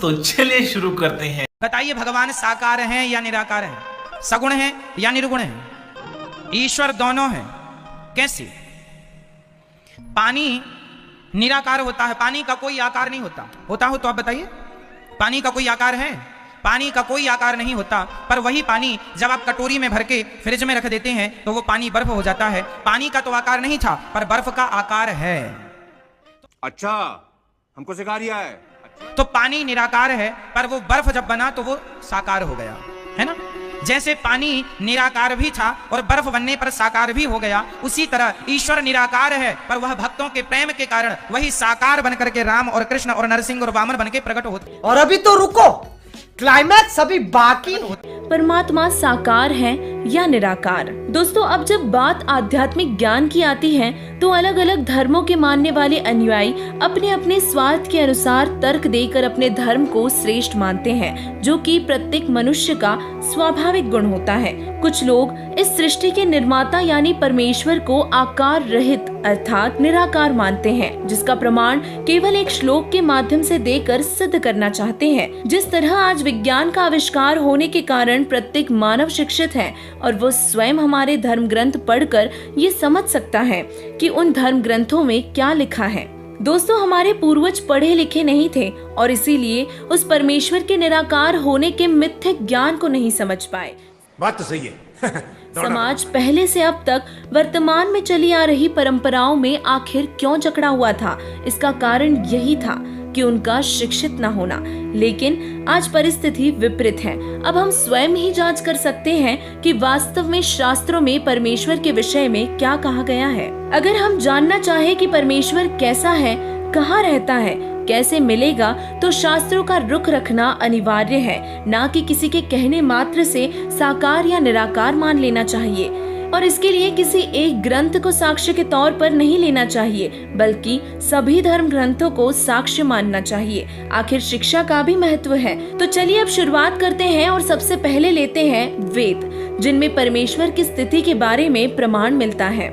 तो चलिए शुरू करते हैं। बताइए, भगवान साकार हैं या निराकार हैं? सगुण हैं या निर्गुण हैं? ईश्वर दोनों हैं। कैसे? पानी निराकार होता है, पानी का कोई आकार नहीं होता। होता हो तो आप बताइए, पानी का कोई आकार है? पानी का कोई आकार नहीं होता। पर वही पानी जब आप कटोरी में भर के फ्रिज में रख देते हैं तो वो पानी बर्फ हो जाता है। पानी का तो आकार नहीं था, पर बर्फ का आकार है। अच्छा, हमको सिखा दिया है। तो पानी निराकार है, पर वो बर्फ जब बना तो वो साकार हो गया, है ना? जैसे पानी निराकार भी था और बर्फ बनने पर साकार भी हो गया, उसी तरह ईश्वर निराकार है, पर वह भक्तों के प्रेम के कारण वही साकार बनकर के राम और कृष्ण और नरसिंह और वामन बन के प्रकट होते। और अभी तो रुको, क्लाइमैक्स अभी बाकी। परमात्मा साकार है या निराकार? दोस्तों, अब जब बात आध्यात्मिक ज्ञान की आती है तो अलग अलग धर्मों के मानने वाले अनुयायी अपने अपने स्वार्थ के अनुसार तर्क देकर अपने धर्म को श्रेष्ठ मानते हैं, जो कि प्रत्येक मनुष्य का स्वाभाविक गुण होता है। कुछ लोग इस सृष्टि के निर्माता यानी परमेश्वर को आकार रहित अर्थात निराकार मानते हैं, जिसका प्रमाण केवल एक श्लोक के माध्यम से देकर सिद्ध करना चाहते हैं। जिस तरह आज विज्ञान का आविष्कार होने के कारण प्रत्येक मानव शिक्षित है और वो स्वयं हमारे धर्म ग्रंथ पढ़कर ये समझ सकता है कि उन धर्म ग्रंथों में क्या लिखा है। दोस्तों, हमारे पूर्वज पढ़े लिखे नहीं थे और इसीलिए उस परमेश्वर के निराकार होने के मिथ्यक ज्ञान को नहीं समझ पाए। बात तो सही है। समाज पहले से अब तक वर्तमान में चली आ रही परंपराओं में आखिर क्यों जकड़ा हुआ था? इसका कारण यही था कि उनका शिक्षित न होना। लेकिन आज परिस्थिति विपरीत है। अब हम स्वयं ही जांच कर सकते हैं कि वास्तव में शास्त्रों में परमेश्वर के विषय में क्या कहा गया है। अगर हम जानना चाहे कि परमेश्वर कैसा है, कहाँ रहता है, कैसे मिलेगा, तो शास्त्रों का रुख रखना अनिवार्य है, ना कि किसी के कहने मात्र से साकार या निराकार मान लेना चाहिए। और इसके लिए किसी एक ग्रंथ को साक्ष्य के तौर पर नहीं लेना चाहिए, बल्कि सभी धर्म ग्रंथों को साक्ष्य मानना चाहिए। आखिर शिक्षा का भी महत्व है। तो चलिए अब शुरुआत करते हैं और सबसे पहले लेते हैं वेद, जिनमें परमेश्वर की स्थिति के बारे में प्रमाण मिलता है।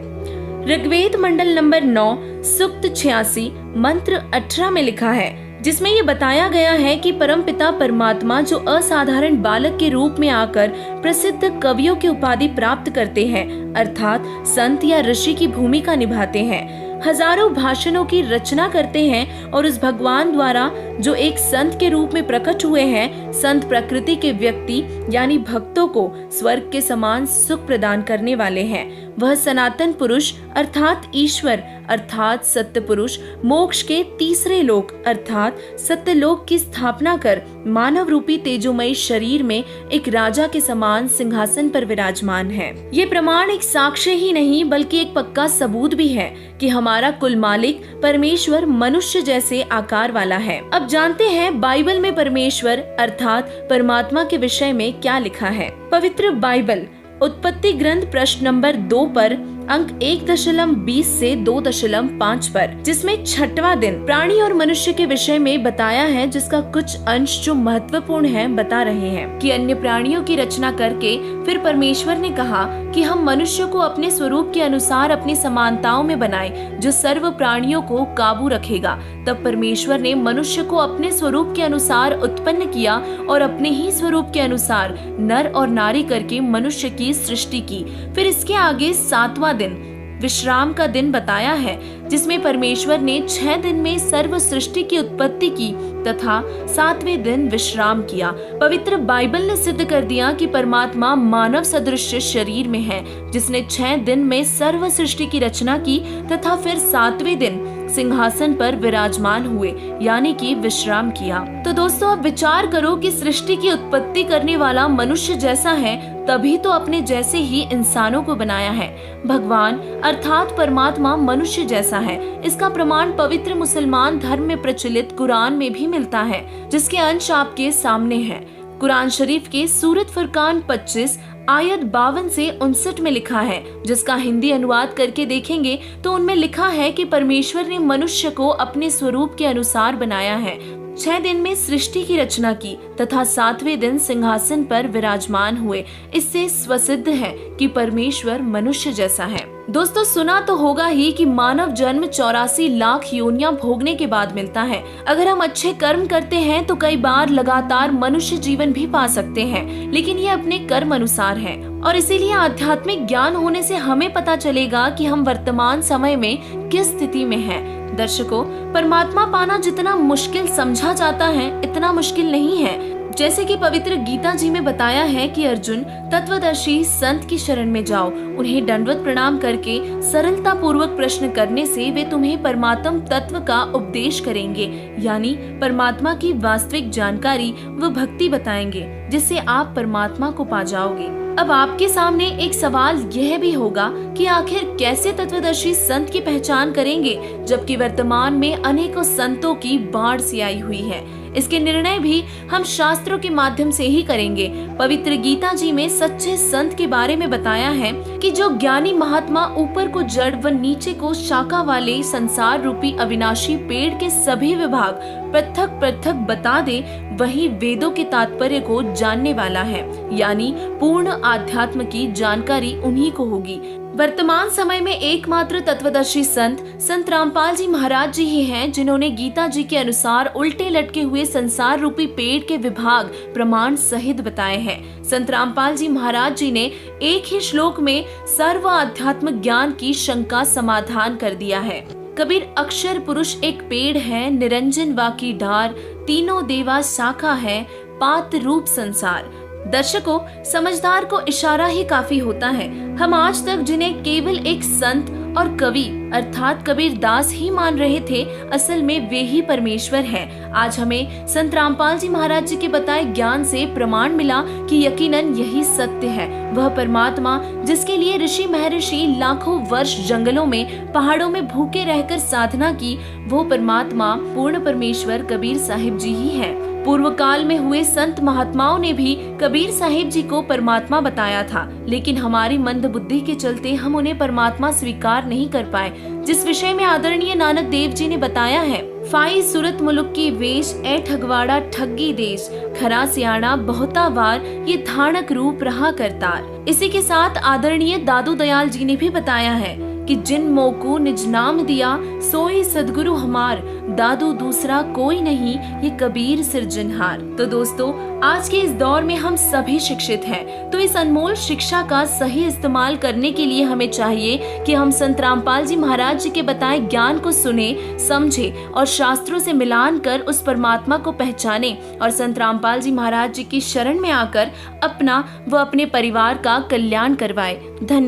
ऋग्वेद मंडल नंबर 9 सूक्त 86 मंत्र 18 में लिखा है, जिसमें ये बताया गया है कि परमपिता परमात्मा जो असाधारण बालक के रूप में आकर प्रसिद्ध कवियों की उपाधि प्राप्त करते हैं, अर्थात संत या ऋषि की भूमिका निभाते हैं, हजारों भाषणों की रचना करते हैं और उस भगवान द्वारा जो एक संत के रूप में प्रकट हुए हैं, संत प्रकृति के व्यक्ति यानी भक्तों को स्वर्ग के समान सुख प्रदान करने वाले हैं। वह सनातन पुरुष अर्थात ईश्वर अर्थात सत्य पुरुष मोक्ष के तीसरे लोक अर्थात सत्यलोक की स्थापना कर मानव रूपी तेजोमय शरीर में एक राजा के समान सिंहासन पर विराजमान है। ये प्रमाण एक साक्ष्य ही नहीं बल्कि एक पक्का सबूत भी है कि हमारा कुल मालिक परमेश्वर मनुष्य जैसे आकार वाला है। अब जानते हैं बाइबल में परमेश्वर अर्थात परमात्मा के विषय में क्या लिखा है। पवित्र बाइबल उत्पत्ति ग्रंथ प्रश्न नंबर 2 पर अंक 1.20 से 2.5 पर, जिसमें 6वां दिन प्राणी और मनुष्य के विषय में बताया है, जिसका कुछ अंश जो महत्वपूर्ण है बता रहे हैं कि अन्य प्राणियों की रचना करके फिर परमेश्वर ने कहा कि हम मनुष्य को अपने स्वरूप के अनुसार अपनी समानताओं में बनाए, जो सर्व प्राणियों को काबू रखेगा। तब परमेश्वर ने मनुष्य को अपने स्वरूप के अनुसार उत्पन्न किया और अपने ही स्वरूप के अनुसार नर और नारी करके मनुष्य की सृष्टि की। फिर इसके आगे 7वां दिन विश्राम का दिन बताया है, जिसमें परमेश्वर ने 6 दिन में सर्व सृष्टि की उत्पत्ति की तथा 7वें दिन विश्राम किया। पवित्र बाइबल ने सिद्ध कर दिया कि परमात्मा मानव सदृश शरीर में है, जिसने 6 दिन में सर्व सृष्टि की रचना की तथा फिर 7वें दिन सिंहासन पर विराजमान हुए यानी कि विश्राम किया। तो दोस्तों, अब विचार करो कि सृष्टि की उत्पत्ति करने वाला मनुष्य जैसा है, तभी तो अपने जैसे ही इंसानों को बनाया है। भगवान अर्थात परमात्मा मनुष्य जैसा है। इसका प्रमाण पवित्र मुसलमान धर्म में प्रचलित कुरान में भी मिलता है, जिसके अंश आपके सामने हैं। कुरान शरीफ के सूरत फुरकान 25 आयत 52 से 59 में लिखा है, जिसका हिंदी अनुवाद करके देखेंगे तो उनमें लिखा है कि परमेश्वर ने मनुष्य को अपने स्वरूप के अनुसार बनाया है, 6 दिन में सृष्टि की रचना की तथा 7वें दिन सिंहासन पर विराजमान हुए। इससे स्वसिद्ध है कि परमेश्वर मनुष्य जैसा है। दोस्तों सुना तो होगा ही कि मानव जन्म 84 लाख योनियां भोगने के बाद मिलता है। अगर हम अच्छे कर्म करते हैं तो कई बार लगातार मनुष्य जीवन भी पा सकते हैं, लेकिन ये अपने कर्म अनुसार है। और इसीलिए आध्यात्मिक ज्ञान होने से हमें पता चलेगा कि हम वर्तमान समय में किस स्थिति में हैं। दर्शकों, परमात्मा पाना जितना मुश्किल समझा जाता है इतना मुश्किल नहीं है। जैसे कि पवित्र गीता जी में बताया है कि अर्जुन, तत्वदर्शी संत की शरण में जाओ, उन्हें दंडवत प्रणाम करके सरलता पूर्वक प्रश्न करने से वे तुम्हें परमात्म तत्व का उपदेश करेंगे, यानी परमात्मा की वास्तविक जानकारी व भक्ति बताएंगे, जिससे आप परमात्मा को पा जाओगे। अब आपके सामने एक सवाल यह भी होगा कि आखिर कैसे तत्वदर्शी संत की पहचान करेंगे, जबकि वर्तमान में अनेकों संतों की बाढ़ सी आई हुई है। इसके निर्णय भी हम शास्त्रों के माध्यम से ही करेंगे। पवित्र गीता जी में सच्चे संत के बारे में बताया है कि जो ज्ञानी महात्मा ऊपर को जड़ व नीचे को शाखा वाले संसार रूपी अविनाशी पेड़ के सभी विभाग पृथक पृथक बता दे, वही वेदों के तात्पर्य को जानने वाला है, यानी पूर्ण आध्यात्म की जानकारी उन्हीं को होगी। वर्तमान समय में एकमात्र तत्वदर्शी संत रामपाल जी महाराज जी ही हैं, जिन्होंने गीता जी के अनुसार उल्टे लटके हुए संसार रूपी पेड़ के विभाग प्रमाण सहित बताए हैं। संत रामपाल जी महाराज जी ने एक ही श्लोक में सर्व आध्यात्म ज्ञान की शंका समाधान कर दिया है। कबीर, अक्षर पुरुष एक पेड़ है, निरंजन वाकी डार, तीनों देवा शाखा है, पात रूप संसार। दर्शकों, समझदार को इशारा ही काफी होता है। हम आज तक जिन्हें केवल एक संत और कवि अर्थात कबीर दास ही मान रहे थे, असल में वे ही परमेश्वर हैं। आज हमें संत रामपाल जी महाराज जी के बताए ज्ञान से प्रमाण मिला कि यकीनन यही सत्य है। वह परमात्मा जिसके लिए ऋषि महर्षि लाखों वर्ष जंगलों में पहाड़ों में भूखे रहकर साधना की, वो परमात्मा पूर्ण परमेश्वर कबीर साहिब जी ही है। पूर्व काल में हुए संत महात्माओं ने भी कबीर साहिब जी को परमात्मा बताया था, लेकिन हमारी मंद बुद्धि के चलते हम उन्हें परमात्मा स्वीकार नहीं कर पाए, जिस विषय में आदरणीय नानक देव जी ने बताया है। फाई सूरत मुलुक की वेश, ए ठगवाड़ा ठगी देश, खरा सियाणा बहुता वार, ये धानक रूप रहा करतार। इसी के साथ आदरणीय दादू दयाल जी ने भी बताया है कि जिन मोको निज नाम दिया, सोई सदगुरु हमार, दादू दूसरा कोई नहीं, ये कबीर सिरजनहार। तो दोस्तों, आज के इस दौर में हम सभी शिक्षित हैं, तो इस अनमोल शिक्षा का सही इस्तेमाल करने के लिए हमें चाहिए कि हम संत रामपाल जी महाराज जी के बताए ज्ञान को सुने, समझे और शास्त्रों से मिलान कर उस परमात्मा को पहचाने और संत रामपाल जी महाराज जी की शरण में आकर अपना व अपने परिवार का कल्याण करवाए। धन्यवाद।